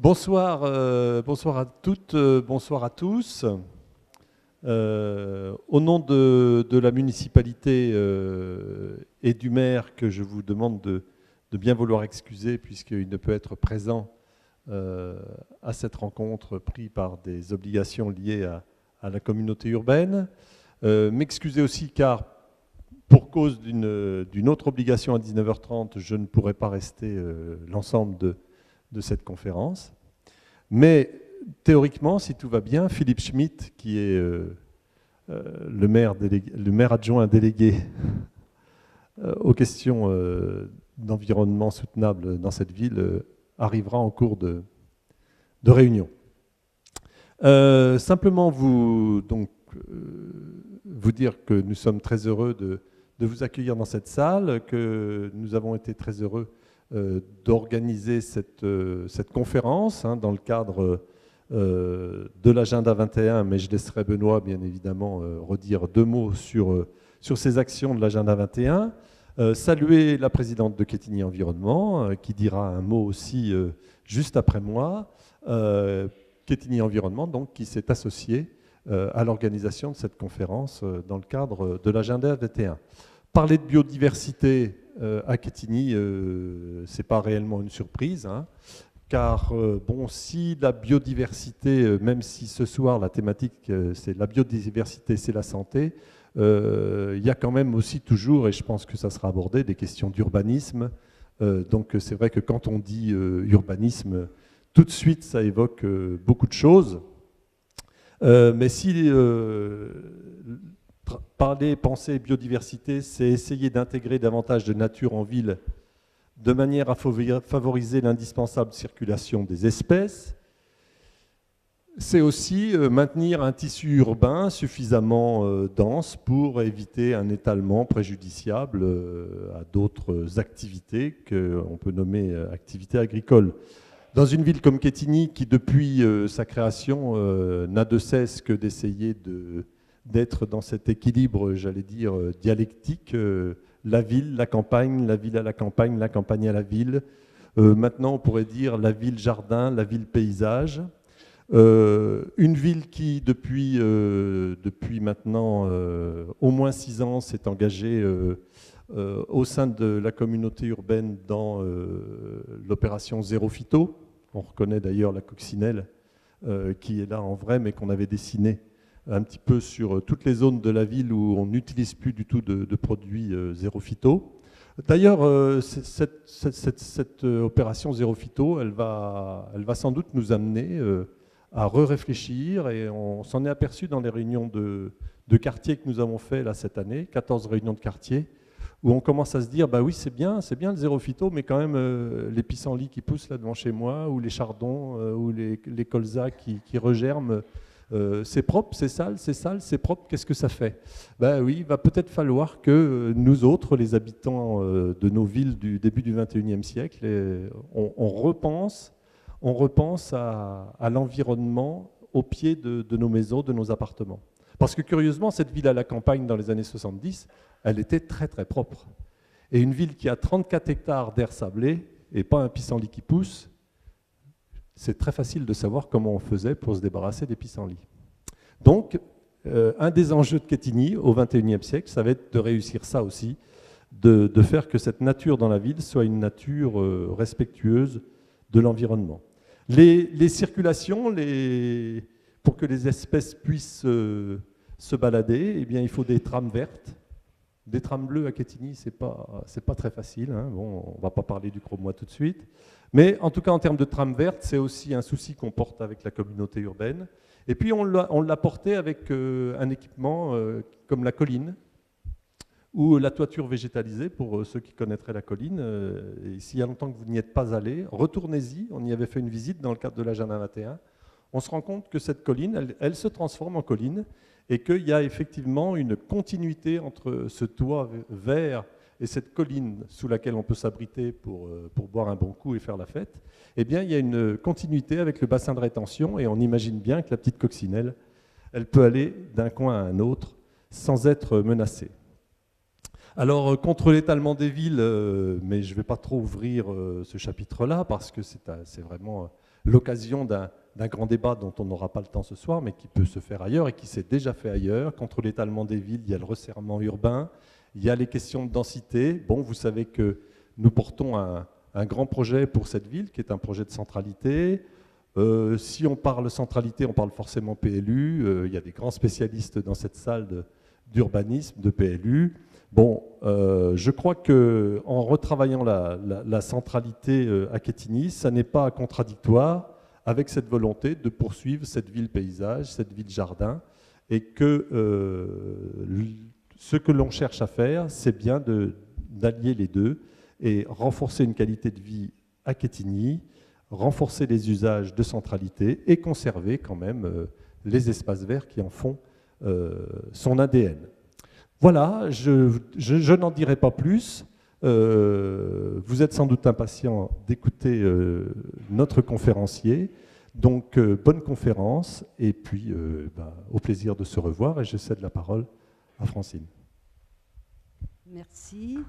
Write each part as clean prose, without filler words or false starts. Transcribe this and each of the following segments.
Bonsoir, bonsoir à toutes, bonsoir à tous. Au nom de la municipalité et du maire, que je vous demande de bien vouloir excuser puisqu'il ne peut être présent à cette rencontre pris par des obligations liées à la communauté urbaine. M'excuser aussi car pour cause d'une autre obligation à 19h30, je ne pourrai pas rester l'ensemble de cette conférence. Mais théoriquement, si tout va bien, Philippe Schmitt, qui est le maire adjoint délégué aux questions d'environnement soutenable dans cette ville, arrivera en cours de réunion. Simplement vous dire que nous sommes très heureux de vous accueillir dans cette salle, que nous avons été très heureux d'organiser cette conférence dans le cadre de l'agenda 21, mais je laisserai Benoît bien évidemment redire deux mots sur ces actions de l'agenda 21. Saluer la présidente de Quetigny Environnement, qui dira un mot aussi juste après moi. Quetigny Environnement, donc, qui s'est associée à l'organisation de cette conférence dans le cadre de l'agenda 21. Parler de biodiversité à Quetigny, ce n'est pas réellement une surprise, car bon, si la biodiversité, même si ce soir la thématique c'est la biodiversité, c'est la santé, il y a quand même aussi toujours, et je pense que ça sera abordé, des questions d'urbanisme. Donc c'est vrai que quand on dit urbanisme, tout de suite ça évoque beaucoup de choses. Mais si parler, penser biodiversité, c'est essayer d'intégrer davantage de nature en ville de manière à favoriser l'indispensable circulation des espèces. C'est aussi maintenir un tissu urbain suffisamment dense pour éviter un étalement préjudiciable à d'autres activités qu'on peut nommer activités agricoles. Dans une ville comme Quetigny, qui depuis sa création n'a de cesse que d'essayer d'être dans cet équilibre, j'allais dire, dialectique, la ville, la campagne, la ville à la campagne à la ville. Maintenant, on pourrait dire la ville-jardin, la ville-paysage. Une ville qui, depuis maintenant au moins 6 ans, s'est engagée au sein de la communauté urbaine dans l'opération Zéro Phyto. On reconnaît d'ailleurs la coccinelle qui est là en vrai, mais qu'on avait dessinée un petit peu sur toutes les zones de la ville où on n'utilise plus du tout de produits Zéro Phyto. D'ailleurs, cette opération Zéro Phyto, elle va sans doute nous amener à réfléchir, et on s'en est aperçu dans les réunions de quartier que nous avons fait là, cette année, 14 réunions de quartier, où on commence à se dire, bah oui, c'est bien le zéro phyto, mais quand même, les pissenlits qui poussent là devant chez moi, ou les chardons, ou les colzas qui regerment, c'est propre, c'est sale, c'est propre, qu'est-ce que ça fait? Ben oui, il va peut-être falloir que nous autres, les habitants de nos villes du début du XXIe siècle, on repense à l'environnement au pied de nos maisons, de nos appartements. Parce que curieusement, cette ville à la campagne dans les années 70, elle était très très propre. Et une ville qui a 34 hectares d'air sablé et pas un pissenlit qui pousse, c'est très facile de savoir comment on faisait pour se débarrasser des pissenlits. Donc, un des enjeux de Quetigny au XXIe siècle, ça va être de réussir ça aussi, de faire que cette nature dans la ville soit une nature respectueuse de l'environnement. Les circulations, pour que les espèces puissent se balader, eh bien, il faut des trames vertes. Des trames bleues à Quetigny, c'est pas très facile. Bon, on ne va pas parler du chromois tout de suite. Mais en tout cas, en termes de trames vertes, c'est aussi un souci qu'on porte avec la communauté urbaine. Et puis, on l'a porté avec un équipement comme la colline, ou la toiture végétalisée, pour ceux qui connaîtraient la colline. Et s'il y a longtemps que vous n'y êtes pas allé, retournez-y. On y avait fait une visite dans le cadre de l'agenda 21. On se rend compte que cette colline, elle se transforme en colline, et qu'il y a effectivement une continuité entre ce toit vert et cette colline sous laquelle on peut s'abriter pour boire un bon coup et faire la fête. Eh bien, il y a une continuité avec le bassin de rétention, et on imagine bien que la petite coccinelle, elle peut aller d'un coin à un autre sans être menacée. Alors, contre l'étalement des villes, mais je ne vais pas trop ouvrir ce chapitre-là, parce que c'est vraiment l'occasion d'un grand débat dont on n'aura pas le temps ce soir, mais qui peut se faire ailleurs et qui s'est déjà fait ailleurs. Contre l'étalement des villes, il y a le resserrement urbain, il y a les questions de densité. Bon, vous savez que nous portons un grand projet pour cette ville, qui est un projet de centralité. Si on parle centralité, on parle forcément PLU. Il y a des grands spécialistes dans cette salle d'urbanisme, de PLU. Bon, je crois qu'en retravaillant la centralité à Quetigny, ça n'est pas contradictoire avec cette volonté de poursuivre cette ville paysage, cette ville jardin, et que ce que l'on cherche à faire, c'est bien d'allier les deux et renforcer une qualité de vie à Quetigny, renforcer les usages de centralité et conserver quand même les espaces verts qui en font son ADN. Voilà, je n'en dirai pas plus. Vous êtes sans doute impatient d'écouter notre conférencier. Donc, bonne conférence et puis au plaisir de se revoir. Et je cède la parole à Francine. Merci.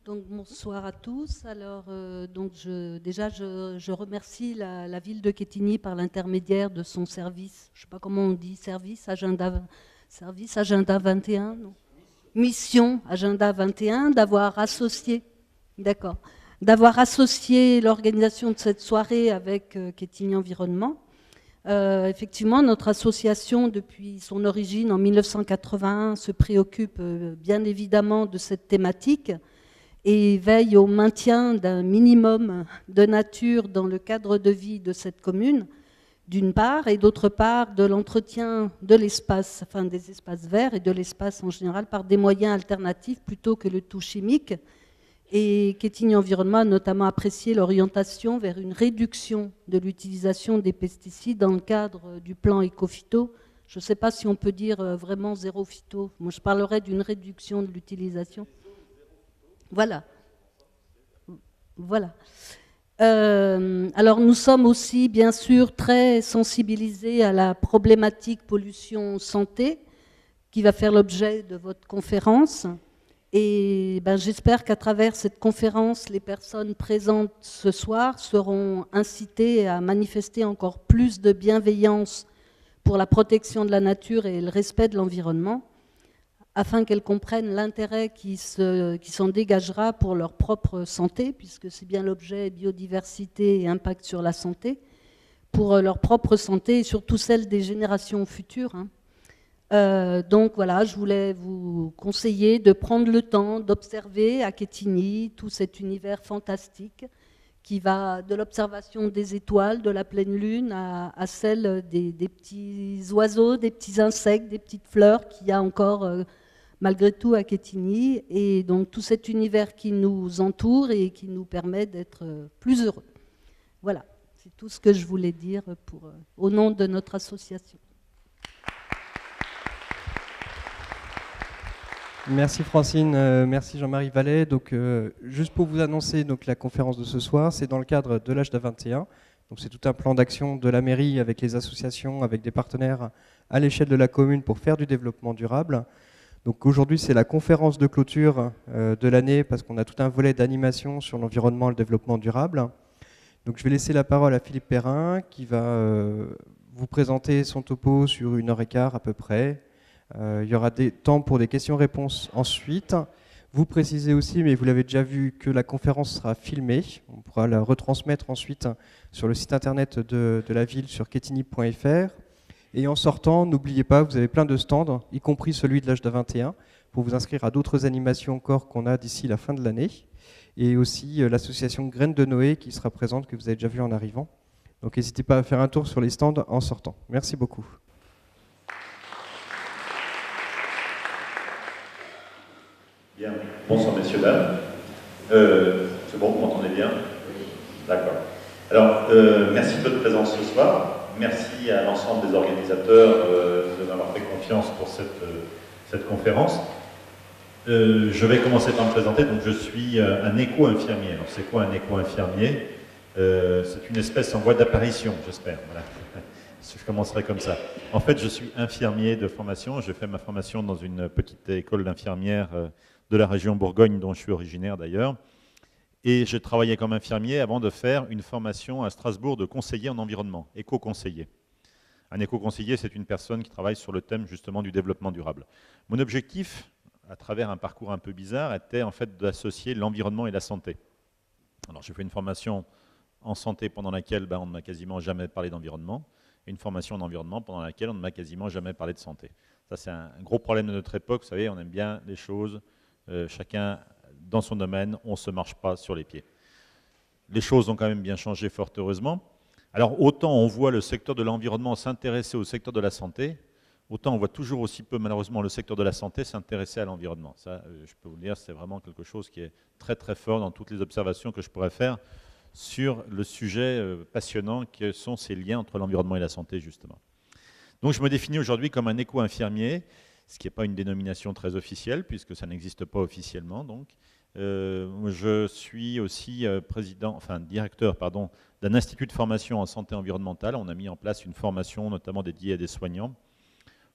Donc, bonsoir à tous. Alors, je remercie la ville de Quetigny par l'intermédiaire de son service, je ne sais pas comment on dit, service Agenda 21, non. Mission Agenda 21, d'avoir associé l'organisation de cette soirée avec Quetigny Environnement. Effectivement, notre association, depuis son origine en 1981, se préoccupe bien évidemment de cette thématique et veille au maintien d'un minimum de nature dans le cadre de vie de cette commune, d'une part, et d'autre part, de l'entretien de l'espace, enfin des espaces verts et de l'espace en général, par des moyens alternatifs plutôt que le tout chimique. Et Quetigny Environnement a notamment apprécié l'orientation vers une réduction de l'utilisation des pesticides dans le cadre du plan éco-phyto. Je ne sais pas si on peut dire vraiment zéro phyto. Moi, je parlerais d'une réduction de l'utilisation. Voilà. Alors nous sommes aussi bien sûr très sensibilisés à la problématique pollution-santé qui va faire l'objet de votre conférence. Et j'espère qu'à travers cette conférence, les personnes présentes ce soir seront incitées à manifester encore plus de bienveillance pour la protection de la nature et le respect de l'environnement, afin qu'elles comprennent l'intérêt qui s'en dégagera pour leur propre santé, puisque c'est bien l'objet biodiversité et impact sur la santé, pour leur propre santé et surtout celle des générations futures. Donc voilà, je voulais vous conseiller de prendre le temps d'observer à Quetigny tout cet univers fantastique qui va de l'observation des étoiles, de la pleine lune, à celle des petits oiseaux, des petits insectes, des petites fleurs qu'il y a encore malgré tout à Quetigny, et donc tout cet univers qui nous entoure et qui nous permet d'être plus heureux. Voilà, c'est tout ce que je voulais dire au nom de notre association. Merci Francine, merci Jean-Marie Vallet. Donc, juste pour vous annoncer donc, la conférence de ce soir, c'est dans le cadre de l'Agenda 21. Donc, c'est tout un plan d'action de la mairie avec les associations, avec des partenaires à l'échelle de la commune pour faire du développement durable. Donc aujourd'hui, c'est la conférence de clôture de l'année parce qu'on a tout un volet d'animation sur l'environnement et le développement durable. Donc je vais laisser la parole à Philippe Perrin qui va vous présenter son topo sur 1h15 à peu près. Il y aura des temps pour des questions-réponses ensuite. Vous précisez aussi, mais vous l'avez déjà vu, que la conférence sera filmée. On pourra la retransmettre ensuite sur le site internet de la ville sur quetigny.fr. Et en sortant, n'oubliez pas, vous avez plein de stands, y compris celui de l'Agenda 21, pour vous inscrire à d'autres animations encore qu'on a d'ici la fin de l'année. Et aussi l'association Graines de Noé qui sera présente, que vous avez déjà vu en arrivant. Donc n'hésitez pas à faire un tour sur les stands en sortant. Merci beaucoup. Bien, bonsoir messieurs, dames. C'est bon, vous m'entendez bien? D'accord. Alors, merci de votre présence ce soir. Merci à l'ensemble des organisateurs de m'avoir fait confiance pour cette conférence. Je vais commencer par me présenter. Donc, je suis un éco-infirmier. Alors, c'est quoi un éco-infirmier? C'est une espèce en voie d'apparition, j'espère. Voilà. Je commencerai comme ça. En fait, je suis infirmier de formation. J'ai fait ma formation dans une petite école d'infirmières de la région Bourgogne, dont je suis originaire d'ailleurs. Et je travaillais comme infirmier avant de faire une formation à Strasbourg de conseiller en environnement, éco-conseiller. Un éco-conseiller, c'est une personne qui travaille sur le thème justement du développement durable. Mon objectif, à travers un parcours un peu bizarre, était en fait d'associer l'environnement et la santé. Alors j'ai fait une formation en santé pendant laquelle on ne m'a quasiment jamais parlé d'environnement, et une formation en environnement pendant laquelle on ne m'a quasiment jamais parlé de santé. Ça, c'est un gros problème de notre époque. Vous savez, on aime bien les choses, chacun dans son domaine, on ne se marche pas sur les pieds. Les choses ont quand même bien changé, fort heureusement. Alors, autant on voit le secteur de l'environnement s'intéresser au secteur de la santé, autant on voit toujours aussi peu, malheureusement, le secteur de la santé s'intéresser à l'environnement. Ça, je peux vous le dire, c'est vraiment quelque chose qui est très très fort dans toutes les observations que je pourrais faire sur le sujet passionnant que sont ces liens entre l'environnement et la santé, justement. Donc je me définis aujourd'hui comme un éco-infirmier, ce qui n'est pas une dénomination très officielle, puisque ça n'existe pas officiellement. Donc. Je suis aussi directeur d'un institut de formation en santé environnementale. On a mis en place une formation notamment dédiée à des soignants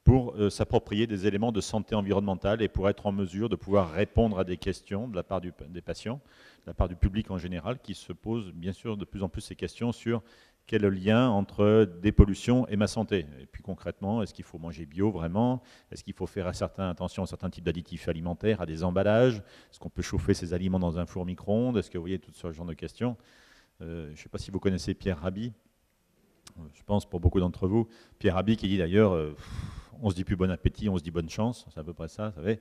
pour s'approprier des éléments de santé environnementale et pour être en mesure de pouvoir répondre à des questions de la part des patients, de la part du public en général, qui se pose bien sûr de plus en plus ces questions sur quel est le lien entre des pollutions et ma santé. Et puis concrètement, est-ce qu'il faut manger bio vraiment? Est-ce qu'il faut faire attention à certains types d'additifs alimentaires, à des emballages? Est-ce qu'on peut chauffer ces aliments dans un four micro-ondes? Est-ce que vous voyez tout ce genre de questions? Je ne sais pas si vous connaissez Pierre Rabhi. Je pense pour beaucoup d'entre vous. Pierre Rabhi qui dit d'ailleurs, on se dit plus bon appétit, on se dit bonne chance. C'est à peu près ça, vous savez.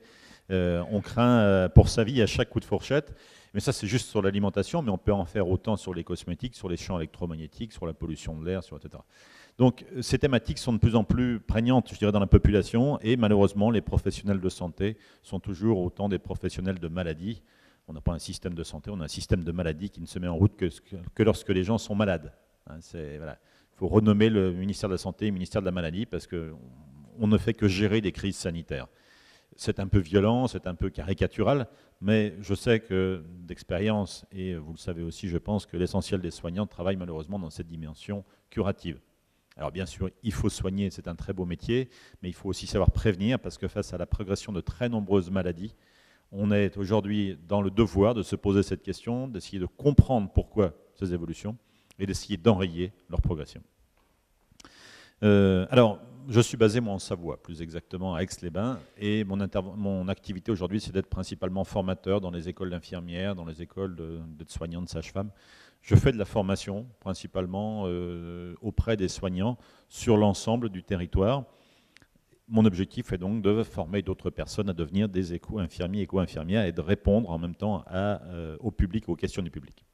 On craint pour sa vie à chaque coup de fourchette. Mais ça, c'est juste sur l'alimentation, mais on peut en faire autant sur les cosmétiques, sur les champs électromagnétiques, sur la pollution de l'air, etc. Donc, ces thématiques sont de plus en plus prégnantes, je dirais, dans la population, et malheureusement, les professionnels de santé sont toujours autant des professionnels de maladie. On n'a pas un système de santé, on a un système de maladie qui ne se met en route que lorsque les gens sont malades. Hein, voilà. Il faut renommer le ministère de la Santé, le ministère de la Maladie, parce qu'on ne fait que gérer des crises sanitaires. C'est un peu violent, c'est un peu caricatural, mais je sais que d'expérience, et vous le savez aussi, je pense que l'essentiel des soignants travaillent malheureusement dans cette dimension curative. Alors bien sûr, il faut soigner, c'est un très beau métier, mais il faut aussi savoir prévenir, parce que face à la progression de très nombreuses maladies, on est aujourd'hui dans le devoir de se poser cette question, d'essayer de comprendre pourquoi ces évolutions, et d'essayer d'enrayer leur progression. Alors, je suis basé, moi, en Savoie, plus exactement à Aix-les-Bains, et mon activité aujourd'hui, c'est d'être principalement formateur dans les écoles d'infirmières, dans les écoles d'aides-soignantes, sages-femmes. Je fais de la formation, principalement auprès des soignants, sur l'ensemble du territoire. Mon objectif est donc de former d'autres personnes à devenir des éco-infirmiers, éco-infirmières, et de répondre en même temps au public, aux questions du public.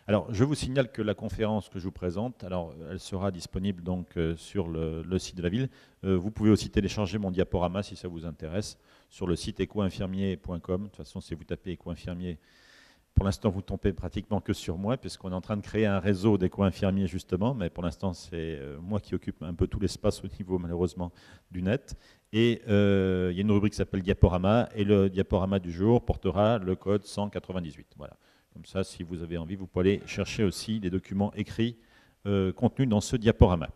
Alors, je vous signale que la conférence que je vous présente, alors, elle sera disponible donc sur le site de la ville. Vous pouvez aussi télécharger mon diaporama si ça vous intéresse sur le site éco-infirmier.com. De toute façon, si vous tapez éco-infirmier, pour l'instant, vous tombez pratiquement que sur moi, puisqu'on est en train de créer un réseau d'éco-infirmiers justement, mais pour l'instant, c'est moi qui occupe un peu tout l'espace au niveau, malheureusement, du net. Et il y a une rubrique qui s'appelle Diaporama, et le diaporama du jour portera le code 198. Voilà. Comme ça, si vous avez envie, vous pouvez aller chercher aussi les documents écrits contenus dans ce diaporama.